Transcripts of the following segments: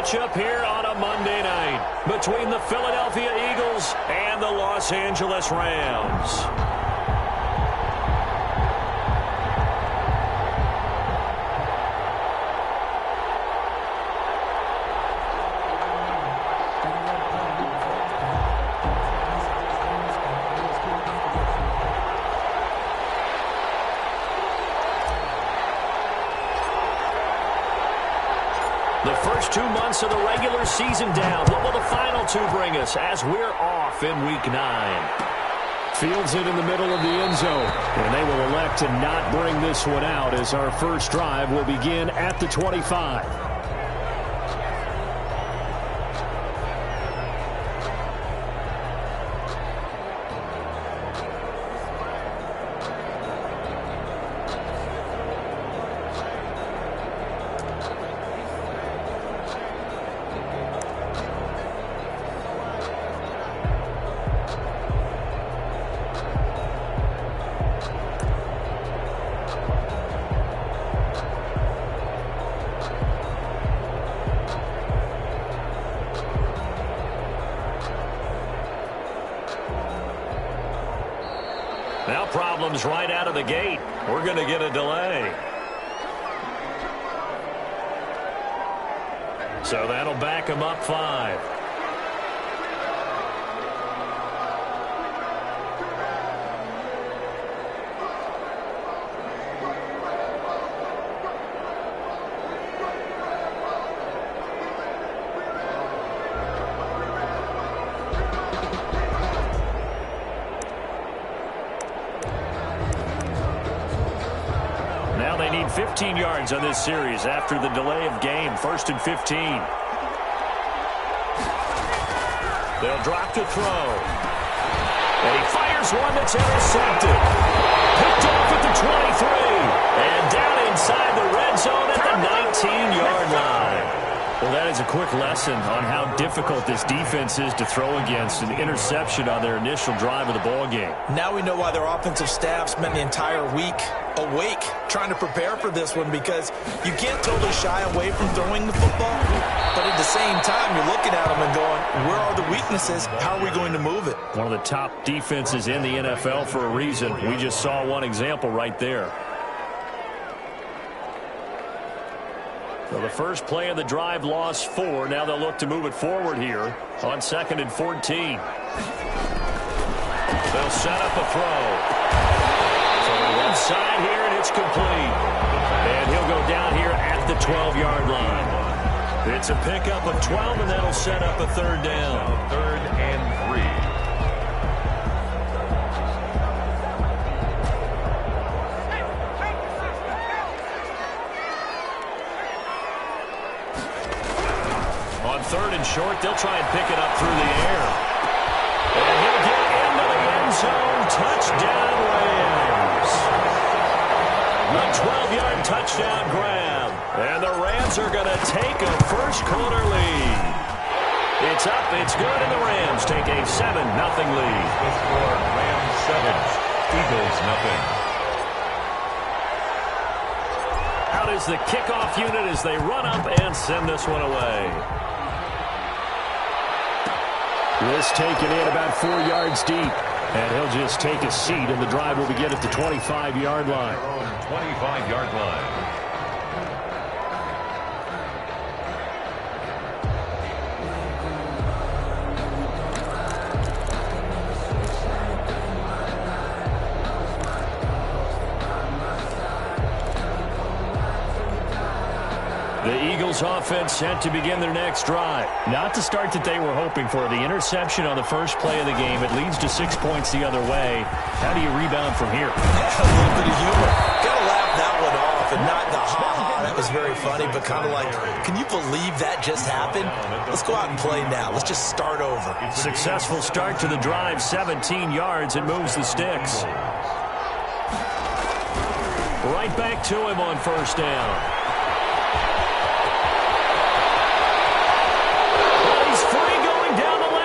matchup here on a Monday night between the Philadelphia Eagles and the Los Angeles Rams. The first 2 months of the regular season down. What will the final 2 bring us as we're off in Week 9? Fields it in the middle of the end zone. And they will elect to not bring this one out as our first drive will begin at the 25. Now problems right out of the gate. We're going to get a delay. So that'll back him up 5. Now they need 15 yards on this series after the delay of game. 1st and 15. They'll drop to throw. And he fires one that's intercepted. Picked off at the 23. And down inside the red zone at the 19-yard line. Well, that is a quick lesson on how difficult this defense is to throw against. An interception on their initial drive of the ball game. Now we know why their offensive staff spent the entire week awake trying to prepare for this one, because you can't totally shy away from throwing the football, but at the same time you're looking at them and going, where are the weaknesses? How are we going to move it? One of the top defenses in the NFL for a reason. We just saw one example right there. So the first play of the drive lost 4. Now they'll look to move it forward here on 2nd and 14. They'll set up a throw. To the left side here, and it's complete. And he'll go down here at the 12-yard line. It's a pickup of 12, and that'll set up a 3rd down. 3rd and 3. On 3rd and short, they'll try and pick it up through the air. And he'll get into the end zone. Touchdown, Rams. A 12-yard touchdown grab. And the Rams are going to take a first-quarter lead. It's up, it's good, and the Rams take a 7-0 lead. The score, Rams 7, Eagles nothing. Out is the kickoff unit as they run up and send this one away. This taken in about 4 yards deep. And he'll just take a seat, and the drive will begin at the 25-yard line. 25-yard line. The Eagles offense set to begin their next drive. Not the start that they were hoping for. The interception on the first play of the game. It leads to 6 points the other way. How do you rebound from here? A little bit of humor. Got to laugh that one off, and not the ha-ha. That was very funny, but kind of like, can you believe that just happened? Let's go out and play now. Let's just start over. Successful start to the drive. 17 yards. It moves the sticks. Right back to him on 1st down.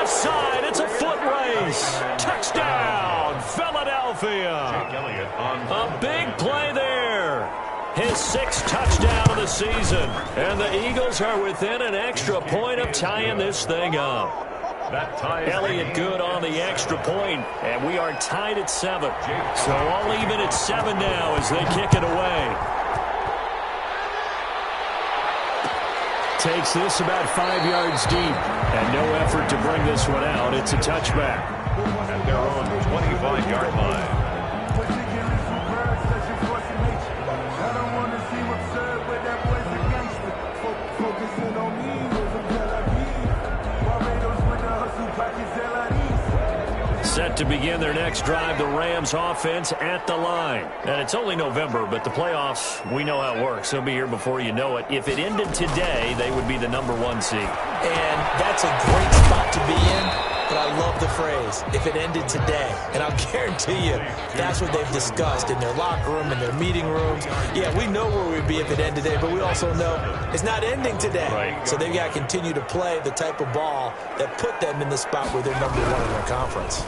Side, it's a foot race. Touchdown, Philadelphia. Jake Elliott on a big play there. His his 6th touchdown of the season. And the Eagles are within an extra point of tying this thing up. Elliott good on the extra point, and we are tied at 7. So all even at 7 now as they kick it away. Takes this about 5 yards deep, and no effort to bring this one out. It's a touchback. At their own 25-yard line. Set to begin their next drive, the Rams offense at the line. And it's only November, but the playoffs, we know how it works. They'll be here before you know it. If it ended today, they would be the #1 seed. And that's a great spot to be in, but I love the phrase, if it ended today. And I'll guarantee you, that's what they've discussed in their locker room, in their meeting rooms. Yeah, we know where we'd be if it ended today, but we also know it's not ending today. Right. So they've got to continue to play the type of ball that put them in the spot where they're #1 in their conference.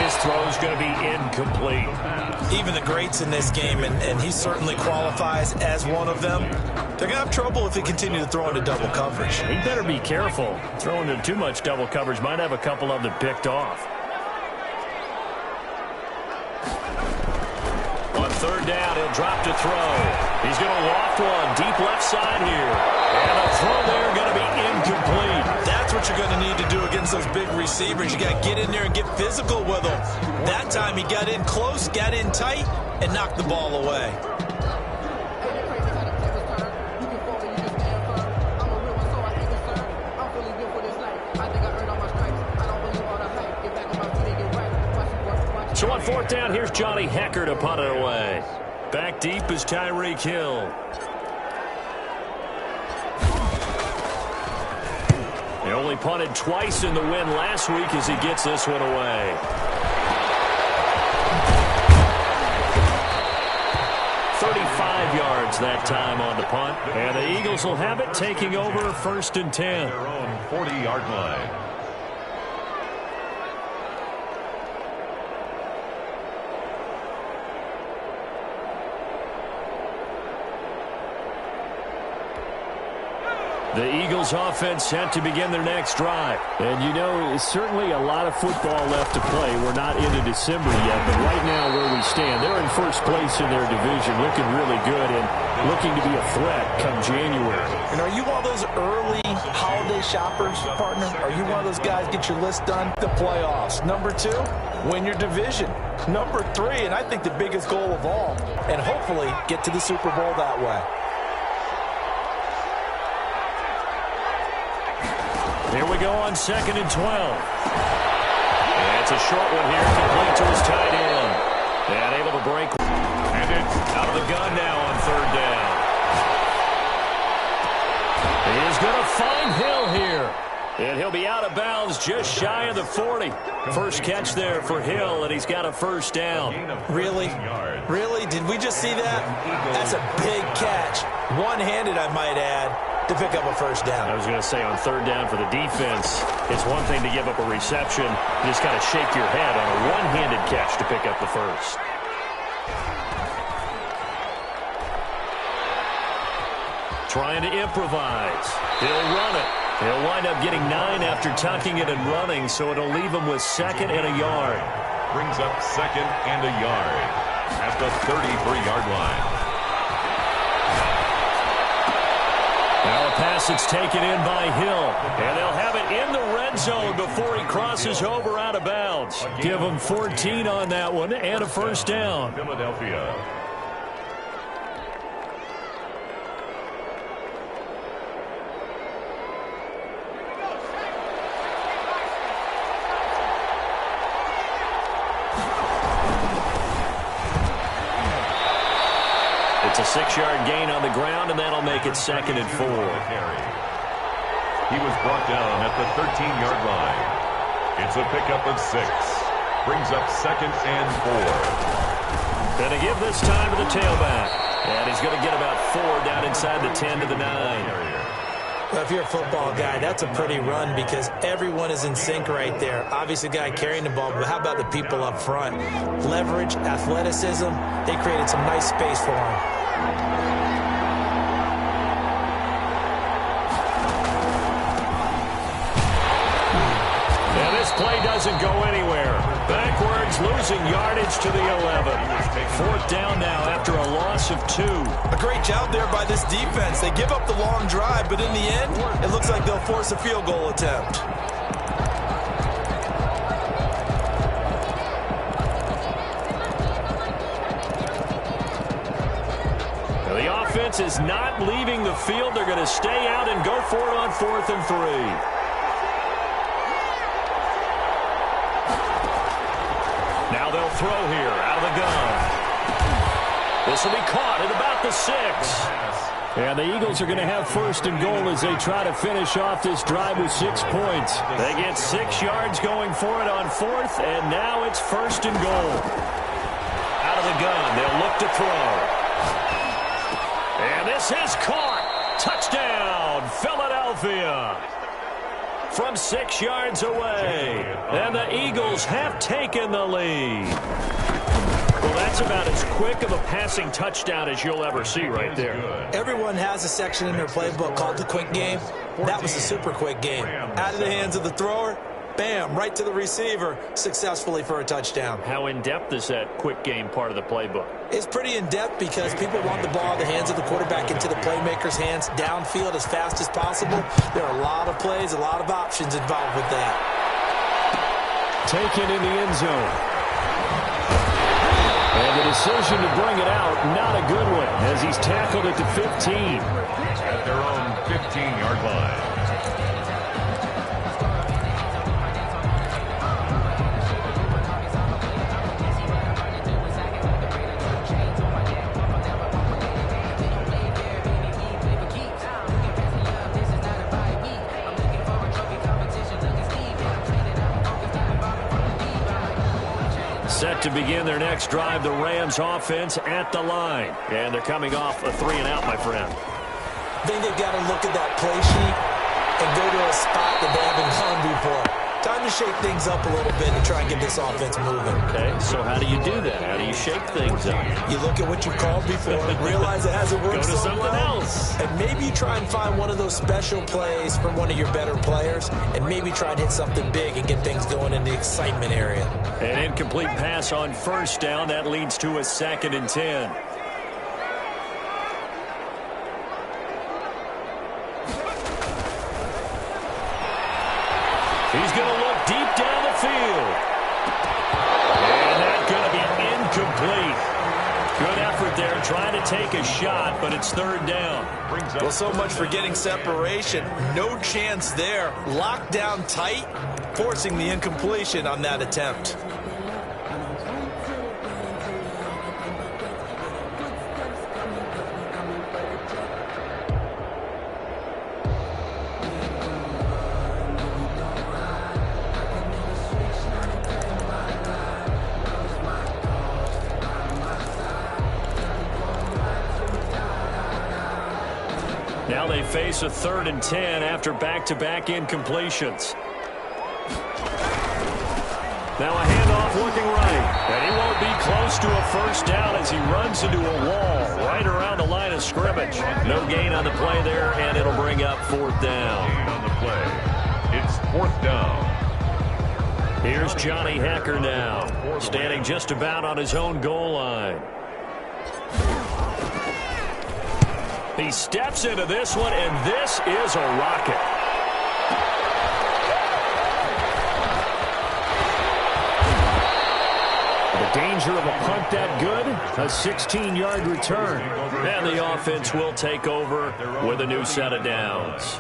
His throw's going to be incomplete. Even the greats in this game, and he certainly qualifies as one of them, they're going to have trouble if they continue to throw into double coverage. He better be careful. Throwing into too much double coverage might have a couple of them picked off. On 3rd down, he'll drop to throw. He's going to loft one deep left side here. And a throw there going to be incomplete. That's what you're going to need to do against those big receivers. You got to get in there and get physical with them. That time he got in close, got in tight, and knocked the ball away. So on 4th down, here's Johnny Hekker to punt it away. Back deep is Tyreek Hill. He only punted twice in the win last week as he gets this one away. 35 yards that time on the punt. And the Eagles will have it, taking over 1st and 10. Their own 40-yard line. The Eagles offense set to begin their next drive. And you know, certainly a lot of football left to play. We're not into December yet, but right now where we stand, they're in 1st place in their division, looking really good and looking to be a threat come January. And are you one of those early holiday shoppers, partner? Are you one of those guys, get your list done? The playoffs. #2, win your division. #3, and I think the biggest goal of all, and hopefully get to the Super Bowl that way. Here we go on 2nd and 12. And it's a short one here, complete to his tight end. And able to break. And it's out of the gun now on 3rd down. He is going to find Hill here. And he'll be out of bounds just shy of the 40. First catch there for Hill, and he's got a 1st down. Really? Really? Did we just see that? That's a big catch. One-handed, I might add, to pick up a 1st down. I was going to say on 3rd down for the defense, it's one thing to give up a reception. You just got to shake your head on a one-handed catch to pick up the 1st. Trying to improvise. He'll run it. He'll wind up getting 9 after tucking it and running, so it'll leave him with 2nd and a yard. Brings up 2nd and a yard at the 33-yard line. Now a pass that's taken in by Hill. And they'll have it in the red zone before he crosses over out of bounds. Give him 14 on that one and a 1st down. Philadelphia. It's a 6-yard gain on the ground, and that'll make it 2nd and 4. He was brought down at the 13-yard line. It's a pickup of 6. Brings up 2nd and 4. Going to give this time to the tailback. And he's going to get about 4 down inside the 10 to the 9. Well, if you're a football guy, that's a pretty run because everyone is in sync right there. Obviously, the guy carrying the ball, but how about the people up front? Leverage, athleticism, they created some nice space for him. And this play doesn't go anywhere. Backwards, losing yardage to the 11. 4th down now after a loss of 2. A great job there by this defense. They give up the long drive, but in the end, it looks like they'll force a field goal attempt. Now, the offense is not leaving the field. They're going to stay out and go for it on 4th and 3. Now they'll throw here out of the gun. This will be caught at about the 6. And the Eagles are going to have 1st and goal as they try to finish off this drive with 6 points. They get 6 yards going for it on 4th, and now it's 1st and goal. Out of the gun, they'll look to throw. And this is caught. Touchdown, Philadelphia. From 6 yards away. And the Eagles have taken the lead. Well, that's about as quick of a passing touchdown as you'll ever see right there. Everyone has a section in their playbook called the quick game. That was a super quick game. Out of the hands of the thrower, bam, right to the receiver, successfully for a touchdown. How in-depth is that quick game part of the playbook? It's pretty in-depth because people want the ball in the hands of the quarterback into the playmaker's hands downfield as fast as possible. There are a lot of plays, a lot of options involved with that. Taken in the end zone. And the decision to bring it out, not a good one, as he's tackled at the 15. At their own 15-yard line. Set to begin their next drive, the Rams offense at the line. And they're coming off a 3-and-out, my friend. I think they've got to look at that play sheet and go to a spot that they haven't gone before. Time to shake things up a little bit and try and get this offense moving. Okay, so how do you do that? How do you shake things up? You look at what you called before, realize it hasn't worked Go to so something well, else. and maybe you try and find one of those special plays from one of your better players, and maybe try and hit something big and get things going in the excitement area. An incomplete pass on 1st down. That leads to a 2nd and 10. He's going to look deep down the field. And that's going to be incomplete. Good effort there trying to take a shot, but it's 3rd down. Well, so much for getting separation. No chance there. Locked down tight, forcing the incompletion on that attempt. Now they face a 3rd and 10 after back-to-back incompletions. Now a handoff looking right. And he won't be close to a 1st down as he runs into a wall right around the line of scrimmage. No gain on the play there, and it'll bring up 4th down. Gain on the play. It's 4th down. Here's Johnny Hekker now, standing just about on his own goal line. He steps into this one, and this is a rocket. The danger of a punt that good, a 16-yard return. And the offense will take over with a new set of downs.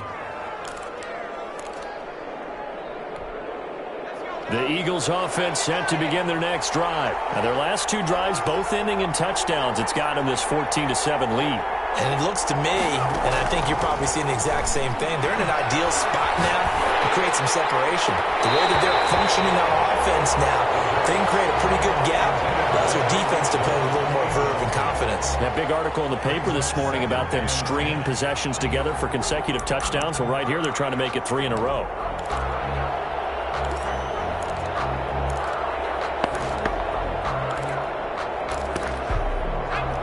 The Eagles offense set to begin their next drive. Now their last 2 drives both ending in touchdowns. It's got them this 14-7 lead. And it looks to me, and I think you're probably seeing the exact same thing, they're in an ideal spot now to create some separation. The way that they're functioning on offense now, they can create a pretty good gap. Allows their defense to play with a little more verve and confidence. That big article in the paper this morning about them stringing possessions together for consecutive touchdowns. Well, right here, they're trying to make it 3 in a row.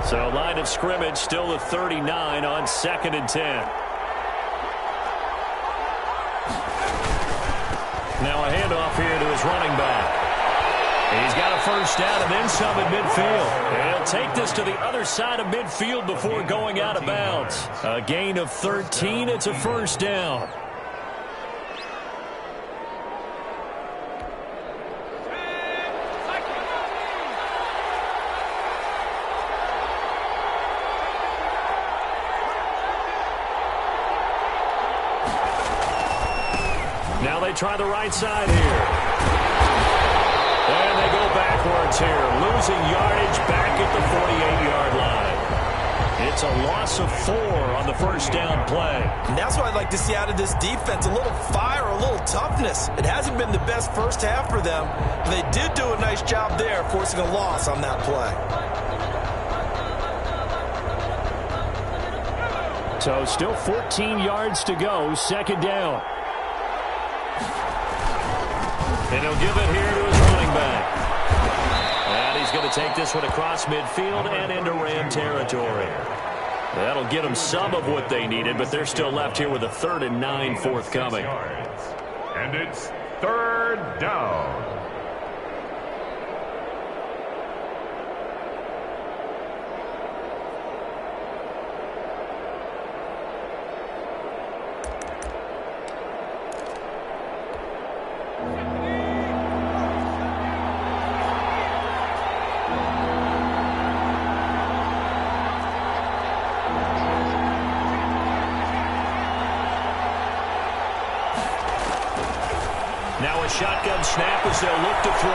So line of scrimmage still the 39 on 2nd and 10. Now a handoff here to his running back. He's got a first down and then some at midfield. And he'll take this to the other side of midfield before going out of bounds. A gain of 13. It's a first down. Now they try the right side here. And they go backwards here, losing yardage back at the 48-yard line. It's a loss of 4 on the first down play. And that's what I'd like to see out of this defense, a little fire, a little toughness. It hasn't been the best first half for them. They did do a nice job there, forcing a loss on that play. So still 14 yards to go, second down. And he'll give it here to his running back. And he's going to take this one across midfield and into Ram territory. That'll get them some of what they needed, but they're still left here with a 3rd and 9 forthcoming. And it's 3rd down. Now a shotgun snap as they'll look to throw.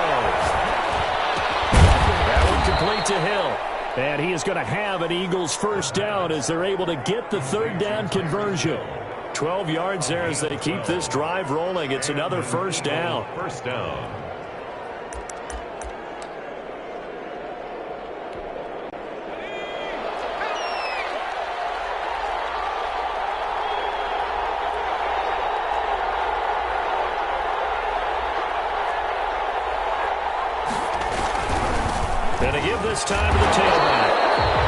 That one complete to Hill. And he is going to have an Eagles first down as they're able to get the 3rd down conversion. 12 yards there as they keep this drive rolling. It's another first down. First down. And to give this time to the tailback.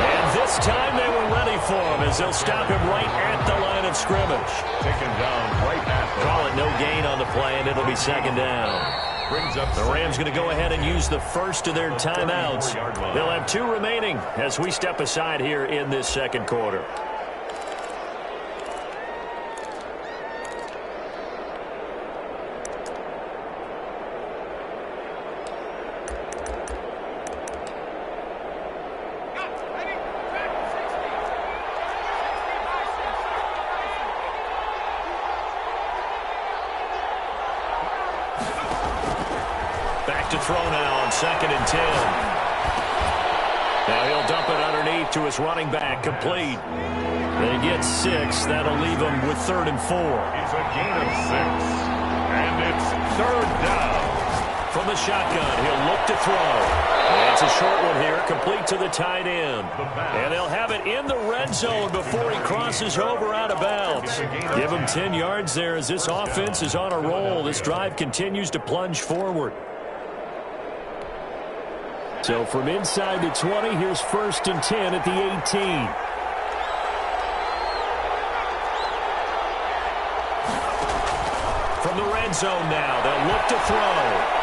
And this time they were ready for him as they'll stop him right at the line of scrimmage. Taken down right at the Call it no gain on the play, and it'll be second down. Brings up The Rams going to go ahead and use the first of their timeouts. They'll have 2 remaining as we step aside here in this second quarter. Back to throw now on 2nd and 10. Now he'll dump it underneath to his running back, complete. They get 6. That'll leave them with 3rd and 4. It's a gain of 6. And it's 3rd down. From the shotgun, he'll look to throw. And it's a short one here, complete to the tight end. And they'll have it in the red zone before he crosses over out of bounds. Give him 10 yards there as this offense is on a roll. This drive continues to plunge forward. So from inside the 20, here's 1st and 10 at the 18. From the red zone now, they'll look to throw.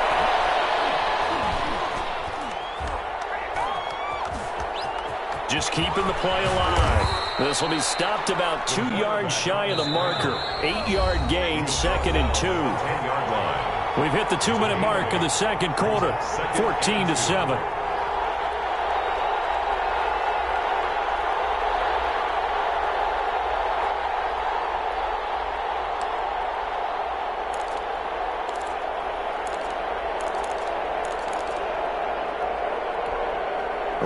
Just keeping the play alive. This will be stopped about 2 yards shy of the marker. 8-yard gain, 2nd and 2. 10-yard line. We've hit the 2-minute mark of the second quarter, 14-7.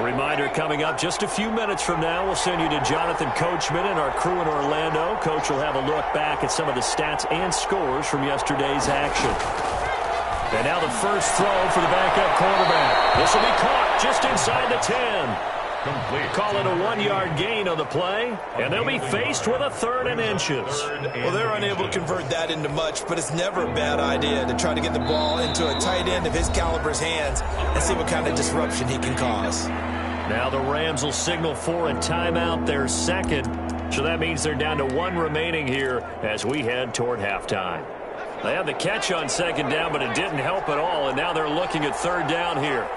Reminder coming up just a few minutes from now, we'll send you to Jonathan Coachman and our crew in Orlando. Coach will have a look back at some of the stats and scores from yesterday's action. And now the first throw for the backup quarterback. This will be caught just inside the 10. Complete. Call it a 1-yard gain on the play, and they'll be faced with a 3rd and inches. Well, they're unable to convert that into much, but it's never a bad idea to try to get the ball into a tight end of his caliber's hands and see what kind of disruption he can cause. Now the Rams will signal for a timeout, their second. So that means they're down to 1 remaining here as we head toward halftime. They had the catch on 2nd down, but it didn't help at all, and now they're looking at 3rd down here.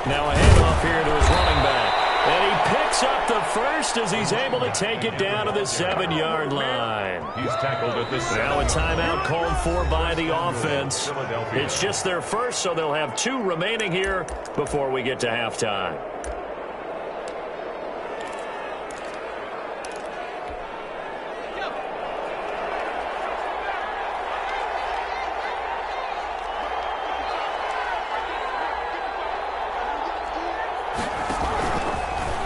Now a handoff here to his running back. And he picks up the first as he's able to take it down to the 7-yard line. He's tackled at the 7. Now a timeout called for by the offense. It's just their first, so they'll have 2 remaining here before we get to halftime.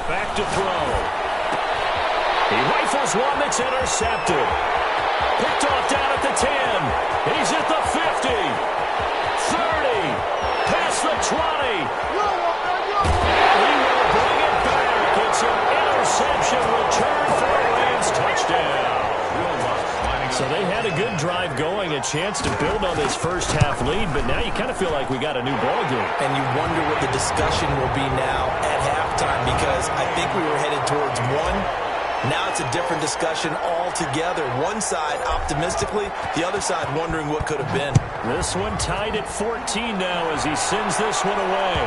Back to throw. He rifles one that's intercepted. Picked off down at the 10. He's at the 50. 30. Past the 20. And he will bring it back. It's an interception return for a Rams touchdown. So they had a good drive going, a chance to build on this first half lead, but now you kind of feel like we got a new ball game. And you wonder what the discussion will be now at halftime, because I think we were headed towards 1. Now it's a different discussion altogether. One side optimistically, the other side wondering what could have been. This one tied at 14 now as he sends this one away.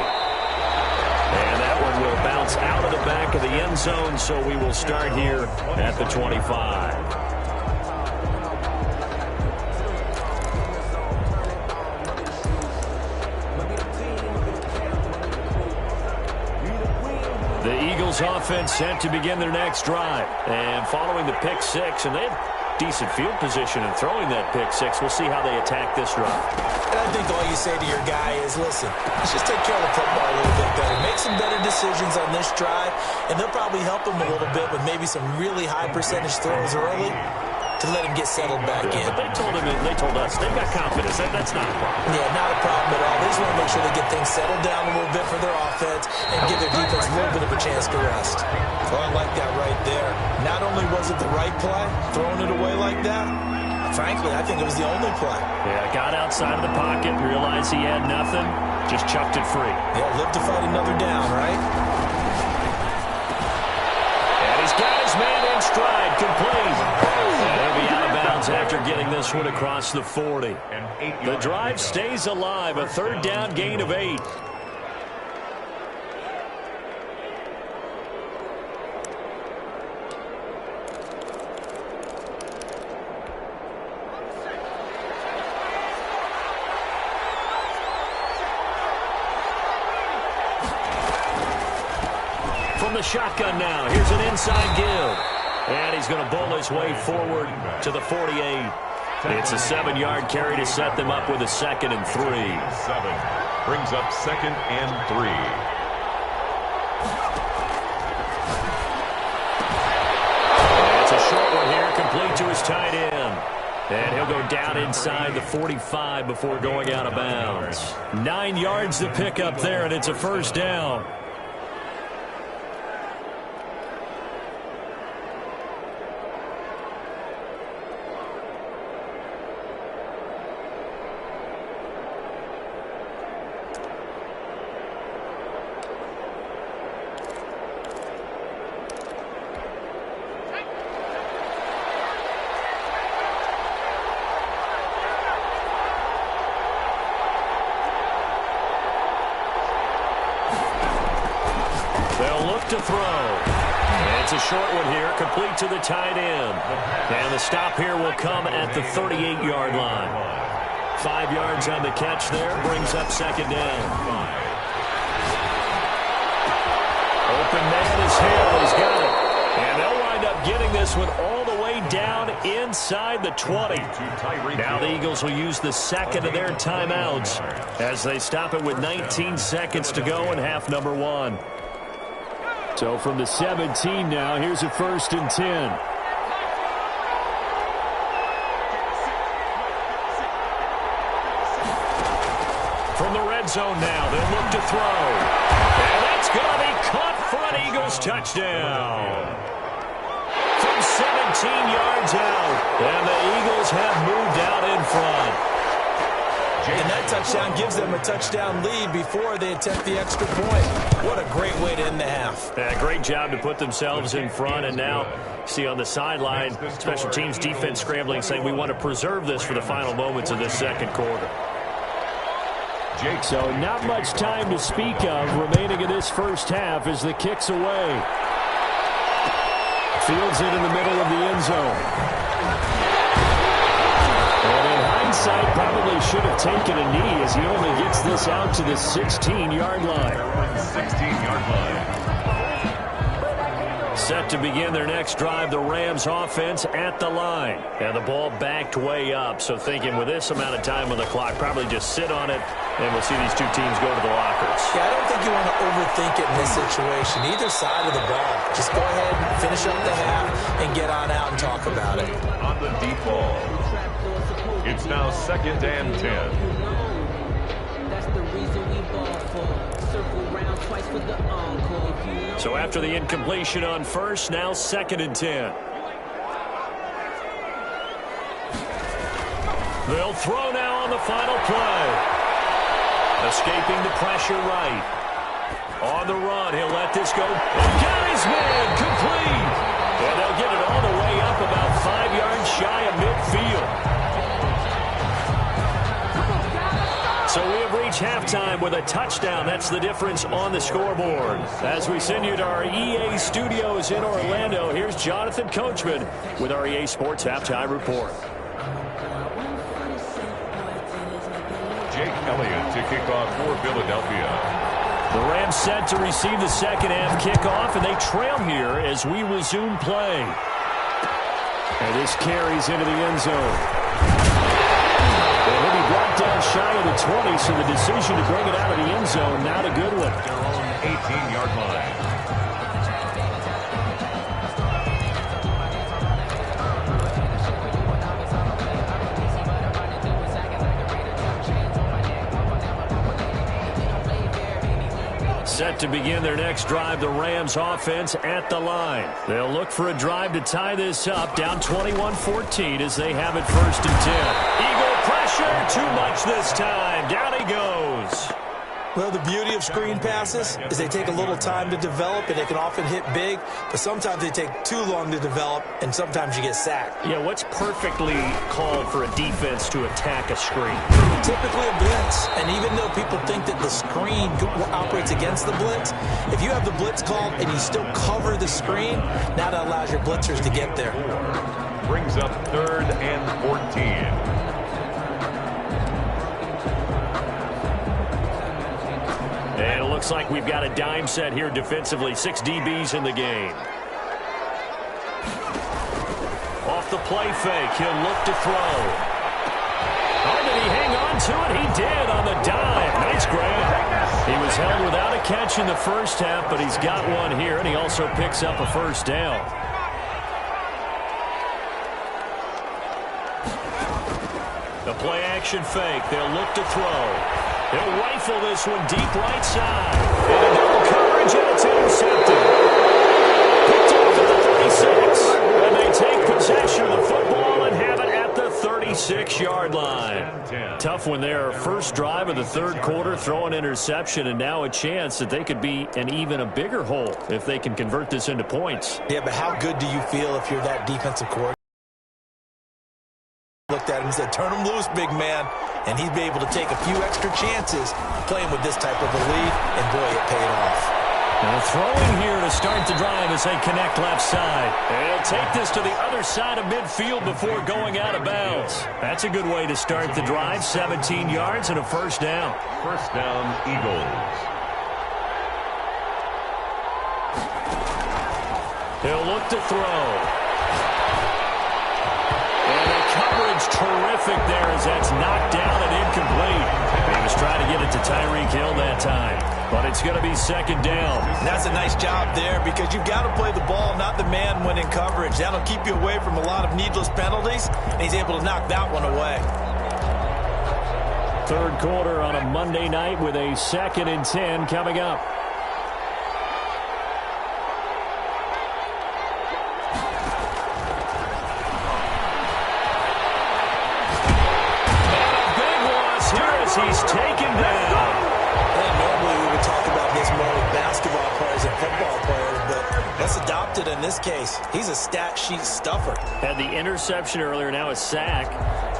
And that one will bounce out of the back of the end zone, so we will start here at the 25. The Eagles offense set to begin their next drive. And following the pick 6, and they have decent field position in throwing that pick 6. We'll see how they attack this drive. And I think all you say to your guy is, listen, let's just take care of the football a little bit better. Make some better decisions on this drive, and they'll probably help him a little bit with maybe some really high percentage throws early to let him get settled back in. But they told us they've got confidence. That's not a problem. Yeah, not a problem at all. They just want to make sure they get things settled down a little bit for their offense and give their defense a little bit of a chance to rest. Well, I like that right there. Not only was it the right play, throwing it away like that, frankly, I think it was the only play. Yeah, got outside of the pocket, realized he had nothing, just chucked it free. Yeah, live to fight another down, right? And he's got his man in stride, complete. He'll be out of bounds after getting this one across the 40. The drive stays alive, a 3rd down gain of 8. From the shotgun now, here's an inside give. And he's going to bowl his way forward to the 48. It's a 7-yard carry to set them up with a 2nd and 3. 7 brings up 2nd and 3. And it's a short one here, complete to his tight end. And he'll go down inside the 45 before going out of bounds. 9 yards to pick up there, and it's a 1st down. To throw. And it's a short one here, complete to the tight end. And the stop here will come at the 38-yard line. 5 yards on the catch there, brings up 2nd down. Open man is here, he's got it. And they'll wind up getting this one all the way down inside the 20. Now the Eagles will use the second of their timeouts as they stop it with 19 seconds to go in half number one. So from the 17 now, here's a 1st and 10. From the red zone now, they'll look to throw. And that's going to be caught for an Eagles touchdown. From 17 yards out, and the Eagles have moved out in front. And that touchdown gives them a touchdown lead before they attempt the extra point. What a great way to end the half. Yeah, great job to put themselves in front. And now, see on the sideline, special teams defense scrambling, saying we want to preserve this for the final moments of this second quarter. So not much time to speak of remaining in this first half as the kick's away. Fields it in the middle of the end zone. And in hindsight, probably should have taken a knee as he only gets this out to the 16-yard line. 16-yard line. Set to begin their next drive, the Rams offense at the line. And the ball backed way up, so thinking with this amount of time on the clock, probably just sit on it, and we'll see these two teams go to the lockers. Yeah, I don't think you want to overthink it in this situation. Either side of the ball. Just go ahead and finish up the half and get on out and talk about it. On the deep ball. It's now 2nd and 10. That's the reason we ball for. Circle round twice for the encore. So after the incompletion on first, now 2nd and 10. They'll throw now on the final play. Escaping the pressure right. On the run, he'll let this go. Got his man, complete. And they'll get it all the way up about 5 yards shy of midfield. So we have reached halftime with a touchdown. That's the difference on the scoreboard. As we send you to our EA studios in Orlando, here's Jonathan Coachman with our EA Sports Halftime Report. Jake Elliott to kick off for Philadelphia. The Rams set to receive the second half kickoff, and they trail here as we resume play. And this carries into the end zone. And he'll be brought down shy of the 20, so the decision to bring it out of the end zone, not a good one. Their own 18-yard line. Set to begin their next drive, the Rams offense at the line. They'll look for a drive to tie this up, down 21-14 as they have it 1st and 10. Eagle pressure, too much this time. Down he goes. Well, the beauty of screen passes is they take a little time to develop, and they can often hit big, but sometimes they take too long to develop, and sometimes you get sacked. Yeah, what's perfectly called for a defense to attack a screen? Typically a blitz, and even though people think that the screen operates against the blitz, if you have the blitz called and you still cover the screen, now that allows your blitzers to get there. Brings up 3rd and 14. And it looks like we've got a dime set here defensively. 6 DBs in the game. Off the play fake, he'll look to throw. Oh, did he hang on to it? He did on the dime. Nice grab. He was held without a catch in the first half, but he's got one here, and he also picks up a 1st down. The play action fake. They'll look to throw. He'll rifle this one deep right side. And double coverage, and it's intercepted. Picked up to the 36. And they take possession of the football and have it at the 36-yard line. Tough one there. First drive of the third quarter, throw an interception, and now a chance that they could be in even a bigger hole if they can convert this into points. Yeah, but how good do you feel if you're that defensive coordinator? Looked at him and said, turn him loose, big man. And he'd be able to take a few extra chances playing with this type of a lead, and boy, it paid off. Now throwing here to start the drive as they connect left side. And he'll take this to the other side of midfield before going out of bounds. That's a good way to start the drive. 17 yards and a 1st down. 1st down, Eagles. He'll look to throw. And the coverage terrific there as that's knocked down and incomplete. He was trying to get it to Tyreek Hill that time, but it's going to be second down. And that's a nice job there because you've got to play the ball, not the man when in coverage. That'll keep you away from a lot of needless penalties, and he's able to knock that one away. Third quarter on a Monday night with a 2nd and 10 coming up. He's taken down. And normally we would talk about this more with basketball players and football players, but let's adopt it in this case. He's a stat sheet stuffer. Had the interception earlier, now a sack.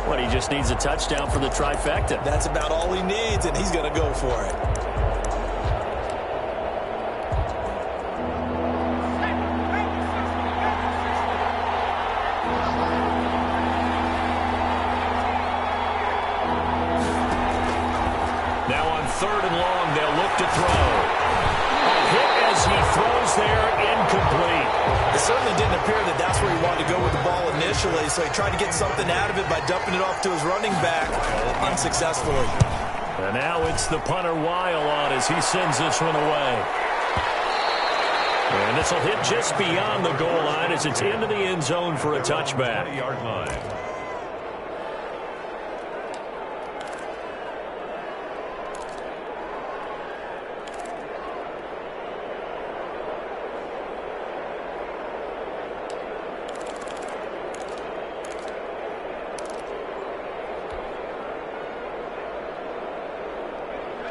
What, he just needs a touchdown for the trifecta. That's about all he needs, and he's going to go for it. Third and long, they'll look to throw. A hit as he throws there, incomplete. It certainly didn't appear that that's where he wanted to go with the ball initially, so he tried to get something out of it by dumping it off to his running back unsuccessfully. And now it's the punter Weil on as he sends this one away. And this will hit just beyond the goal line as it's into the end zone for a touchback. Yard line.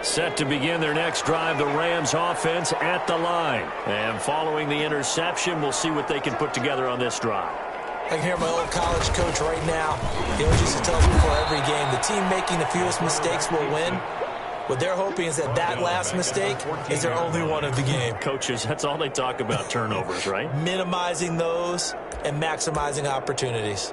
Set to begin their next drive, the Rams offense at the line. And following the interception, we'll see what they can put together on this drive. I can hear my old college coach right now. He always used to tell us before every game, the team making the fewest mistakes will win. What they're hoping is that that last mistake is their only one of the game. Coaches, that's all they talk about, turnovers, right? Minimizing those and maximizing opportunities.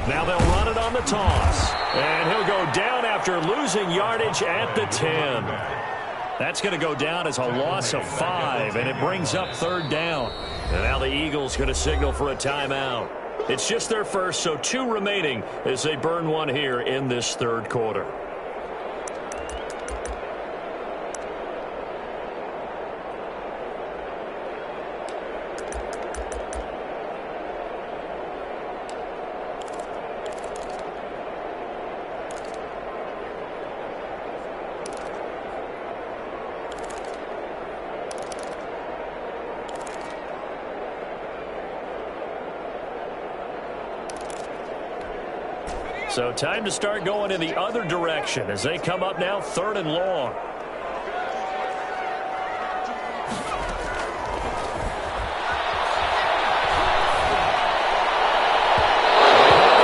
Now they'll run it on the toss. And he'll go down after losing yardage at the 10. That's going to go down as a loss of 5, and it brings up third down. And now the Eagles going to signal for a timeout. It's just their first, so 2 remaining as they burn one here in this third quarter. So time to start going in the other direction as they come up now third and long.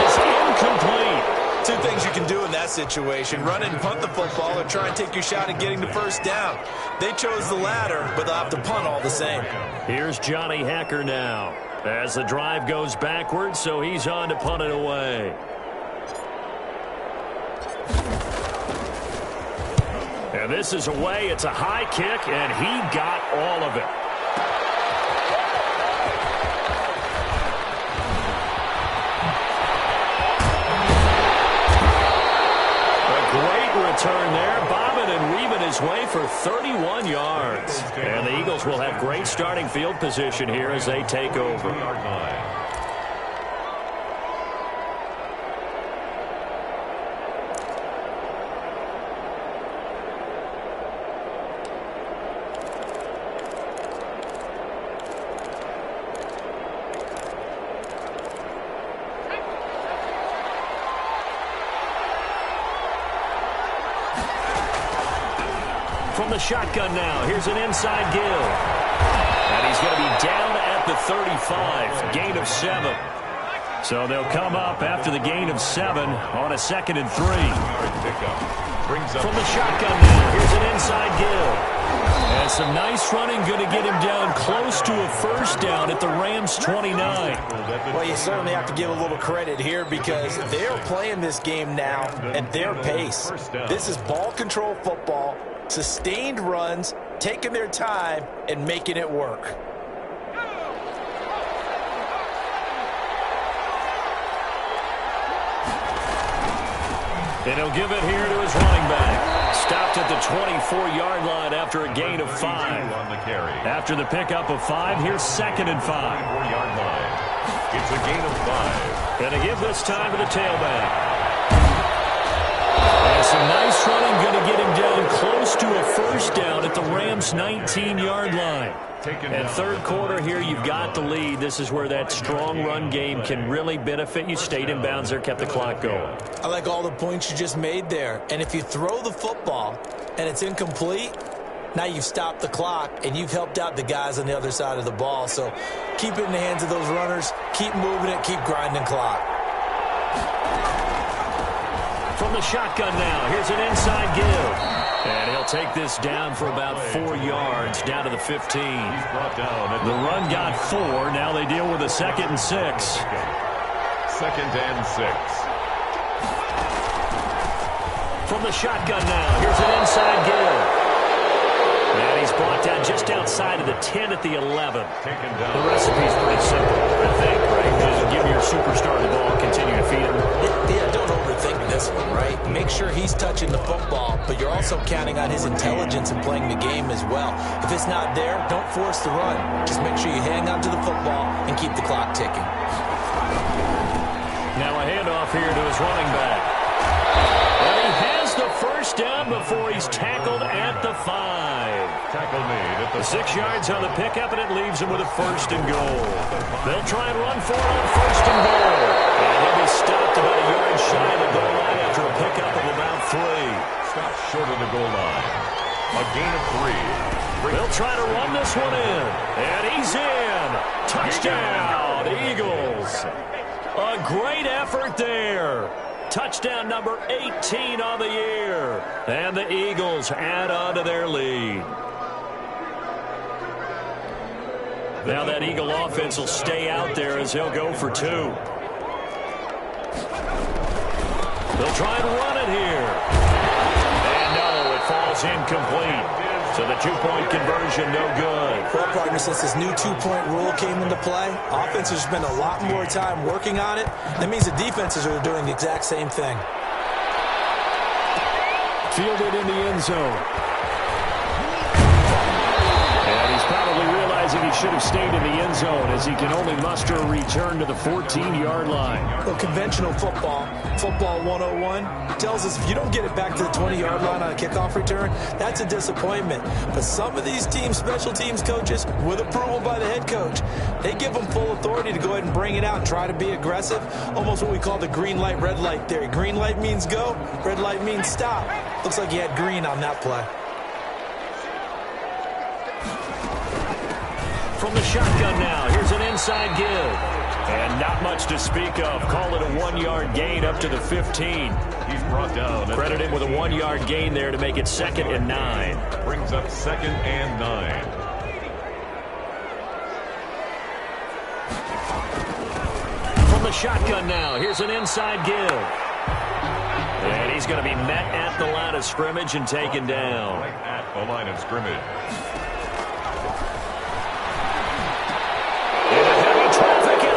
It's incomplete. 2 things you can do in that situation. Run and punt the football or try and take your shot at getting the first down. They chose the latter, but they'll have to punt all the same. Here's Johnny Hacker now as the drive goes backwards, so he's on to punt it away. And this is away. It's a high kick, and he got all of it. A great return there. Bobbing and weaving his way for 31 yards. And the Eagles will have great starting field position here as they take over. From the shotgun now, here's an inside Gill. And he's going to be down at the 35, gain of 7. So they'll come up after the gain of 7 on a 2nd and 3. From the shotgun now, here's an inside give. And some nice running, going to get him down close to a first down at the Rams' 29. Well, you certainly have to give a little credit here because they're playing this game now at their pace. This is ball control football, sustained runs, taking their time, and making it work. And he'll give it here to his running back. Stopped at the 24-yard line after a gain of 5. After the pickup of 5, here's 2nd and 5. 4-yard line. It's a gain of 5. Going to give this time to the tailback. And some nice running, going to get him down close to a first down at the Rams' 19-yard line. And third quarter here, you've got the lead. This is where that strong run game can really benefit you. Stayed in bounds there, kept the clock going. I like all the points you just made there. And if you throw the football and it's incomplete, now you've stopped the clock and you've helped out the guys on the other side of the ball. So keep it in the hands of those runners. Keep moving it. Keep grinding clock. From the shotgun now, here's an inside give. And he'll take this down for about 4 yards, down to the 15. He's brought down. The run got 4. Now they deal with a 2nd and 6. 2nd and 6. From the shotgun now, here's an inside give. And he's brought down just outside of the 10 at the 11. The recipe's pretty simple, I think, right? Just give your superstar the ball, continue to feed him. Yeah, don't overthink this one, right? Make sure he's touching the football, but you're also counting on his intelligence and playing the game as well. If it's not there, don't force the run. Just make sure you hang on to the football and keep the clock ticking. Now a handoff here to his running back. And he has the first down before he's tackled at the 5. Tackle made at the 6 yards on the pickup, and it leaves him with a 1st and goal. They'll try and run for it on 1st and goal. And he'll be stopped about a yard shy of the goal line after a pickup of about 3. Stopped short of the goal line. A gain of 3. They'll try to run this one in. And he's in. Touchdown, Eagles. A great effort there. Touchdown number 18 on the year. And the Eagles add on to their lead. Now that Eagle offense will stay out there as he'll go for 2. They'll try and run it here. And no, it falls incomplete. So the 2-point conversion, no good. Well, partner, since this new 2-point rule came into play, offenses spend a lot more time working on it. That means the defenses are doing the exact same thing. Fielded in the end zone. And he's probably realizing he should have stayed in the end zone as he can only muster a return to the 14-yard line. Well, conventional football 101, tells us if you don't get it back to the 20-yard line on a kickoff return, that's a disappointment. But some of these teams, special teams coaches, with approval by the head coach, they give them full authority to go ahead and bring it out and try to be aggressive. Almost what we call the green light, red light theory. Green light means go, red light means stop. Looks like he had green on that play. From the shotgun now, here's an inside give. And not much to speak of. Call it a 1-yard gain up to the 15. He's brought down. Credited with a 1-yard gain there to make it 2nd and 9. Brings up 2nd and 9. From the shotgun now, here's an inside give. And he's going to be met at the line of scrimmage and taken down. Right at the line of scrimmage.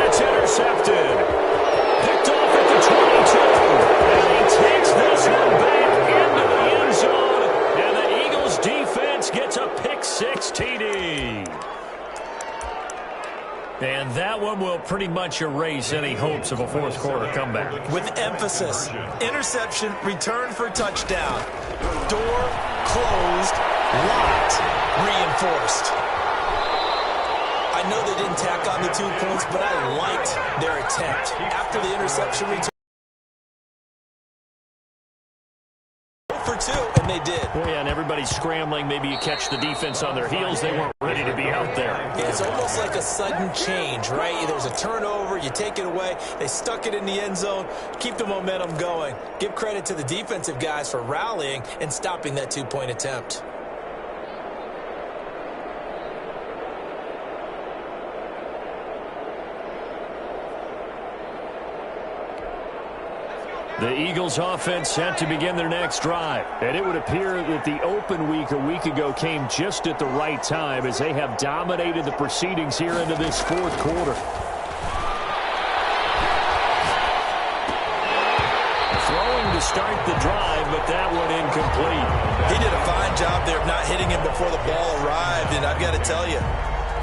It's intercepted. Picked off at the 22. And he takes this one back into the end zone. And the Eagles defense gets a pick 6 TD. And that one will pretty much erase any hopes of a fourth quarter comeback. With emphasis, interception, return for touchdown. Door closed, locked, reinforced. I know they didn't tack on the 2 points, but I liked their attempt. After the interception return, for 2. and they did. Well, yeah, and everybody's scrambling. Maybe you catch the defense on their heels. They weren't ready to be out there. Yeah, it's almost like a sudden change, right? There's a turnover, you take it away, they stuck it in the end zone, keep the momentum going. Give credit to the defensive guys for rallying and stopping that two-point attempt. The Eagles offense set to begin their next drive. And it would appear that the open week a week ago came just at the right time as they have dominated the proceedings here into this fourth quarter. Throwing to start the drive, but that one incomplete. He did a fine job there of not hitting him before the ball arrived, and I've got to tell you,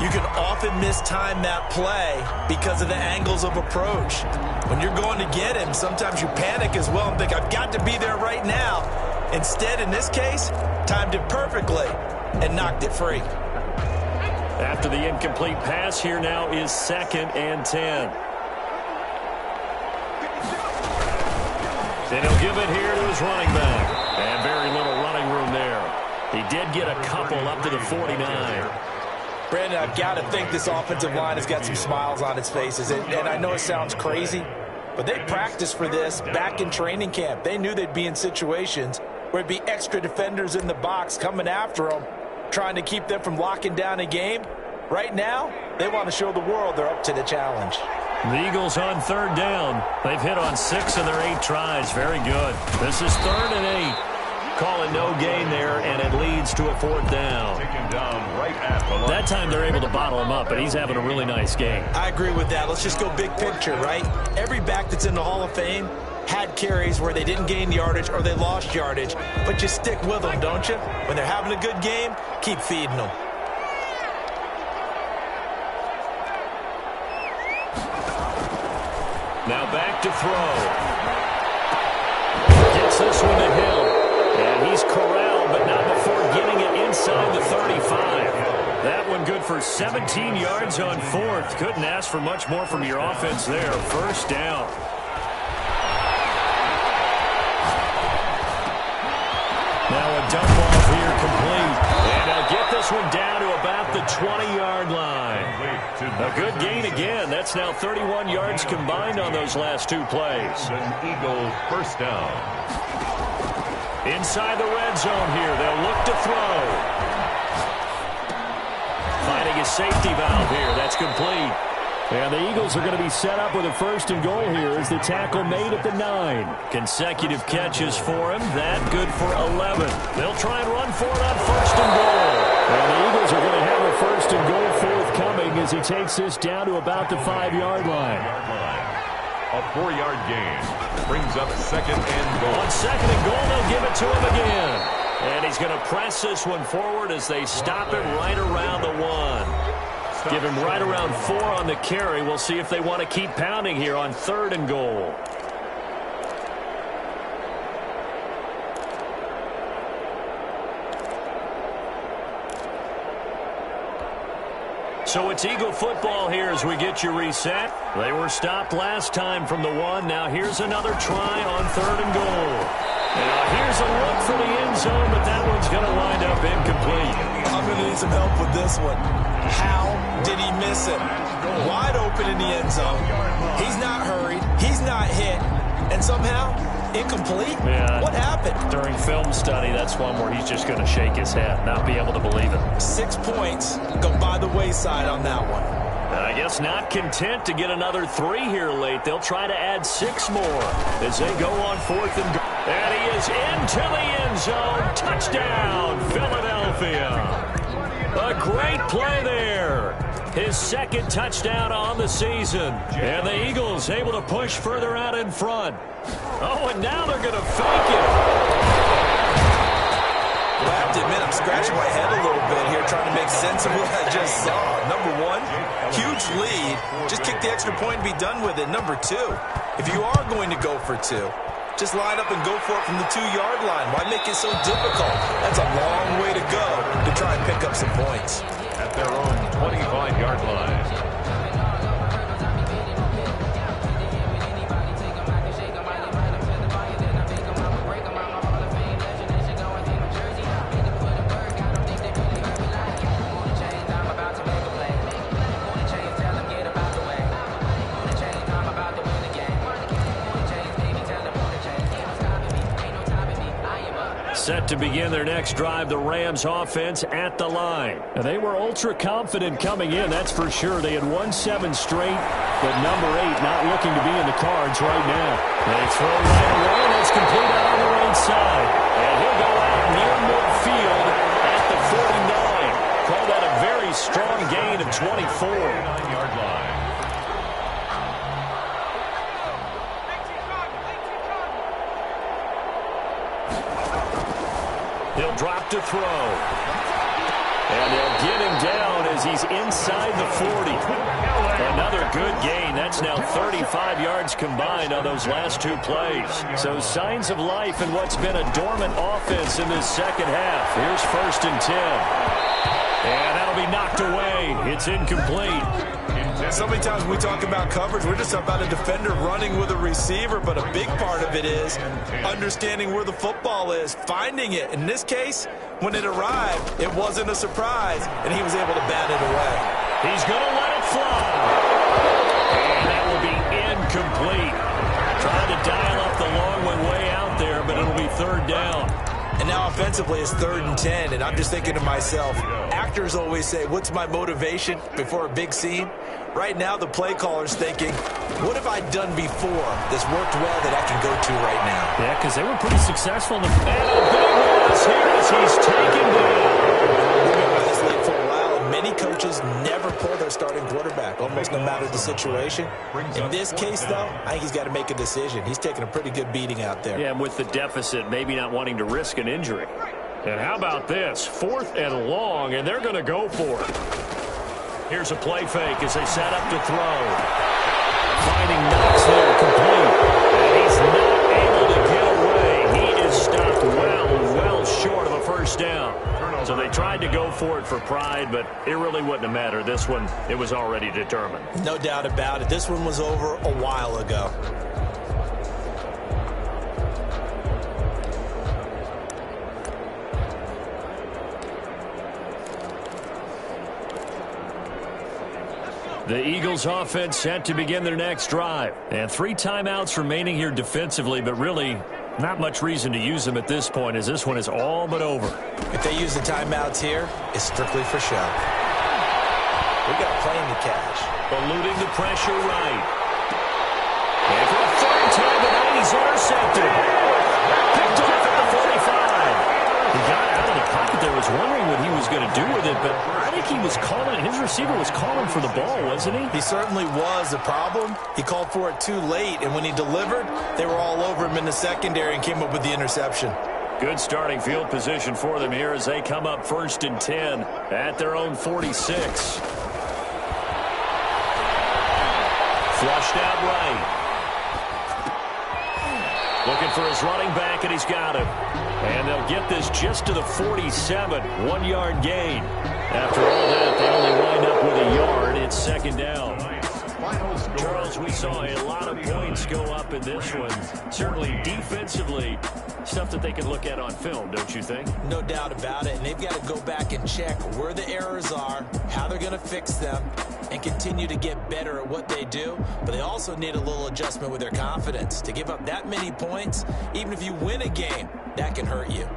you can often mistime that play because of the angles of approach. When you're going to get him, sometimes you panic as well and think, I've got to be there right now. Instead, in this case, timed it perfectly and knocked it free. After the incomplete pass, here now is 2nd and 10. And he'll give it here to his running back. And very little running room there. He did get a couple up to the 49. Brandon, I've got to think this offensive line has got some smiles on its faces. And I know it sounds crazy, but they practiced for this back in training camp. They knew they'd be in situations where it'd be extra defenders in the box coming after them, trying to keep them from locking down a game. Right now, they want to show the world they're up to the challenge. The Eagles on 3rd down. They've hit on 6 of their 8 tries. Very good. This is 3rd and 8. Call it no gain there, and it leads to a 4th down. That time they're able to bottle him up, but he's having a really nice game. I agree with that. Let's just go big picture, right? Every back that's in the Hall of Fame had carries where they didn't gain yardage or they lost yardage, but you stick with them, don't you? When they're having a good game, keep feeding them. Now back to throw. Gets this one to Hill. And he's corralled, but not before getting it inside the 35. That one good for 17 yards on 4th. Couldn't ask for much more from your offense there. 1st down. Now a dump off here complete. And they'll get this one down to about the 20-yard line. A good gain again. That's now 31 yards combined on those last 2 plays. An Eagle 1st down. Inside the red zone here. They'll look to throw. Finding a safety valve here. That's complete. And the Eagles are going to be set up with a 1st and goal here as the tackle made at the 9. Consecutive catches for him. That good for 11. They'll try and run for it on 1st and goal. And the Eagles are going to have a 1st and goal forthcoming as he takes this down to about the 5-yard line. A 4-yard gain brings up 2nd and goal. On 2nd and goal, they'll give it to him again. And he's going to press this one forward as they stop him right around the 1. Give him right around 4 on the carry. We'll see if they want to keep pounding here on 3rd and goal. So it's Eagle football here as we get you reset. They were stopped last time from the 1. Now here's another try on 3rd and goal. Now here's a look for the end zone, but that one's going to wind up incomplete. I'm going to need some help with this one. How did he miss it? Wide open in the end zone. He's not hurried. He's not hit. And somehow, incomplete? Yeah. What happened? During film study, that's one where he's just going to shake his head, not be able to believe it. 6 points go by the wayside on that one. I guess not content to get another 3 here late. They'll try to add 6 more as they go on 4th and goal. And he is into the end zone. Touchdown, Philadelphia. A great play there. His 2nd touchdown on the season. And the Eagles able to push further out in front. Oh, and now they're going to fake it. Well, I have to admit, I'm scratching my head a little bit here trying to make sense of what I just saw. Number 1, huge lead. Just kick the extra point and be done with it. Number 2, if you are going to go for 2, just line up and go for it from the 2-yard line. Why make it so difficult? That's a long way to go to try and pick up some points. At their own 25-yard line. Set to begin their next drive, the Rams offense at the line. And they were ultra confident coming in, that's for sure. They had won 7 straight, but number 8 not looking to be in the cards right now. They throw right away, and it's complete out on the right side. And he'll go out near midfield at the 49. Call that a very strong gain of 24. 9-yard line. He'll drop to throw. And they'll get him down as he's inside the 40. Another good gain. That's now 35 yards combined on those last 2 plays. So signs of life in what's been a dormant offense in this second half. Here's 1st and 10. And that'll be knocked away. It's incomplete. So many times when we talk about coverage, we're just about a defender running with a receiver, but a big part of it is understanding where the football is, finding it. In this case, when it arrived, it wasn't a surprise, and he was able to bat it away. He's going to let it fly. And that will be incomplete. Trying to dial up the long one way out there, but it'll be 3rd down. And now offensively it's 3rd and 10, and I'm just thinking to myself, actors always say, what's my motivation before a big scene? Right now the play caller's thinking, what have I done before that's worked well that I can go to right now? Yeah, because they were pretty successful in the... And a big loss here as he's taken down. We've been by this league for a while, and many coaches never pull their starting quarterback, almost no matter the situation. In this case, though, I think he's got to make a decision. He's taking a pretty good beating out there. Yeah, and with the deficit, maybe not wanting to risk an injury. And how about this? 4th and long, and they're going to go for it. Here's a play fake as they set up to throw. Finding Knox there, complete. And he's not able to get away. He is stopped well short of a 1st down. So they tried to go for it for pride, but it really wouldn't have mattered. This one, it was already determined. No doubt about it. This one was over a while ago. The Eagles offense set to begin their next drive. And 3 timeouts remaining here defensively, but really not much reason to use them at this point as this one is all but over. If they use the timeouts here, it's strictly for show. We got a plane to catch. Eluding the pressure right. And for the 3rd time tonight, he's intercepted. Picked off at the 45. He got out of the pocket there, was wondering what he was going to do with it, but I think he was calling, his receiver was calling for the ball, wasn't he? He certainly was. The problem, he called for it too late, and when he delivered, they were all over him in the secondary and came up with the interception. Good starting field position for them here as they come up 1st and 10 at their own 46. Flushed out right. Looking for his running back, and he's got him. And they'll get this just to the 47, 1-yard gain. After all that, they only wind up with a yard. It's 2nd down. Charles, we saw a lot of points go up in this one. Certainly defensively, stuff that they can look at on film, don't you think? No doubt about it, and they've got to go back and check where the errors are, how they're going to fix them, and continue to get better at what they do. But they also need a little adjustment with their confidence. To give up that many points, even if you win a game, that can hurt you.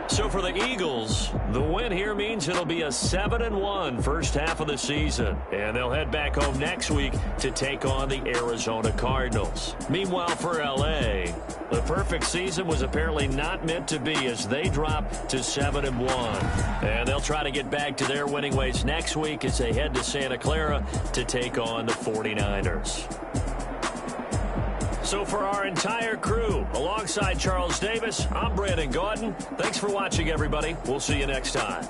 So for the Eagles, the win here means it'll be a 7-1 first half of the season. And they'll head back home next week to take on the Arizona Cardinals. Meanwhile, for L.A., the perfect season was apparently not meant to be as they drop to 7-1. And they'll try to get back to their winning ways next week as they head to Santa Clara to take on the 49ers. So for our entire crew, alongside Charles Davis, I'm Brandon Gaudin. Thanks for watching, everybody. We'll see you next time.